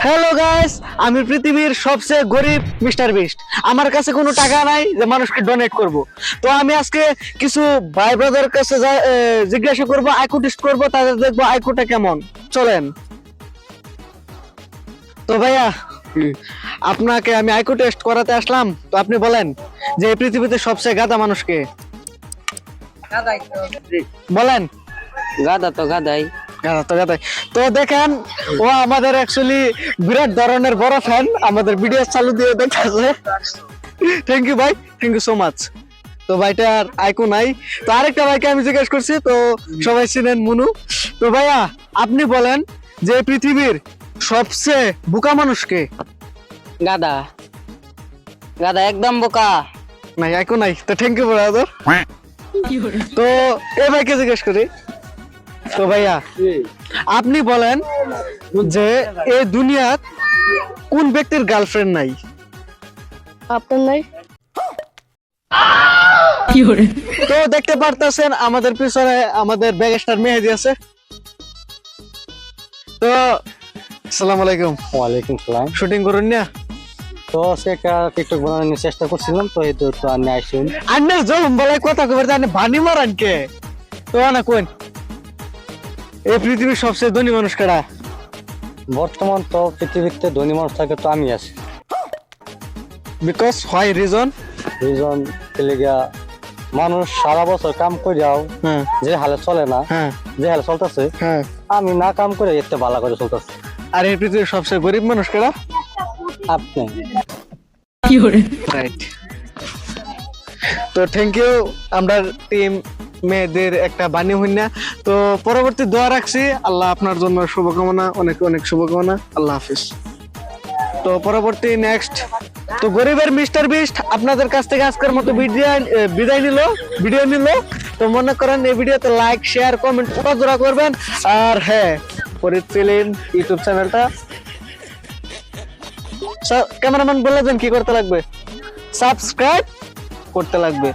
Hello guys, আমি পৃথিবীর সবচেয়ে গরিব মিস্টার বিস্ট। আমার কাছে কোনো টাকা নাই যে মানুষকে ডোনেট করব। তো আমি আজকে কিছু ভাই ব্রাদার কাছে জিজ্ঞাসা করব, আইকিউ টেস্ট করব, তাদের দেখবো আইকিউটা কেমন। চলেন। তো ভাইয়া, আপনাকে আমি আইকিউ টেস্ট করাতে আসলাম। তো আপনি বলেন যে এই পৃথিবীতে সবচেয়ে গাধা মানুষকে বলেন। গাদা তো গাদাই। তো দেখেন, ও আমাদের অ্যাকচুয়ালি বিরাট ধরনের বড় ফ্যান, আমাদের ভিডিও চালু দিয়ে দেখতেছে। থ্যাংক ইউ ভাই, থ্যাংক ইউ সো মাচ। তো ভাইটার আইকো নাই। তো আরেকটা ভাইকে আমি জিজ্ঞেস করছি, তো সবাই চিনেন মুনু। তো ভাইয়া, আপনি বলেন যে পৃথিবীর সবচেয়ে বোকা মানুষকে। গাদা গাদা একদম বোকা। নাই, আইকো নাই। তো থ্যাংক ইউ ব্রাদার। তো এ ভাইকে জিজ্ঞেস করি। তো ভাইয়া, আপনি বলেন যে এই দুনিয়ার কোন ব্যক্তির গার্লফ্রেন্ড নাই? আপনার নাই? তো দেখতে পারতেছেন আমাদের পিছনে আমাদের ব্যাগস্টার মেহেদি আছে। তো আসসালামু আলাইকুম। ওয়ালাইকুম সালাম। শুটিং করুন না? তো সে একটা টিকটক বানানোর চেষ্টা করছিলাম, তো এই তো আমি আইসুন। আন্নে জলম বলে কথা কইবার জানে বানি মারান কে? তো না কোন এই পৃথিবীর সবচেয়ে ধনী মানুষ কারা? বর্তমান তো পৃথিবীতে ধনী মানুষ থাকে তো আমি আছি। Because why reason? দুজন তেলেগা মানুষ সারা বছর কাম করে যাও, হ্যাঁ যে হালে চলে না, হ্যাঁ যে হালে চলতেছে, হ্যাঁ। আমি না কাম করে এতে ভালো করে চলতেছে। আর এই পৃথিবীর সবচেয়ে গরিব মানুষ কারা? আপনি রাইট। তো থ্যাংক ইউ। আমরা টিম মেয়েদের একটা বাণী হই না। তো পরবর্তী দোয়া রাখছি। আল্লাহ আপনার জন্য শুভকামনা, অনেক অনেক শুভকামনা। আল্লাহ হাফিজ। তো পরবর্তী নেক্সট। তো গরিবের মিস্টার বিস্ট আপনাদের কাছ থেকে আজকের মতো বিদায় ভিডিও নিল। তো মনে করেন এই ভিডিওতে লাইক, শেয়ার, কমেন্ট জোড়া করবেন। আর হ্যাঁ, ফরিদ ফিল্ম ইউটিউব চ্যানেলটা ক্যামেরাম্যান বলে দেন কি করতে লাগবে? সাবস্ক্রাইব করতে লাগবে।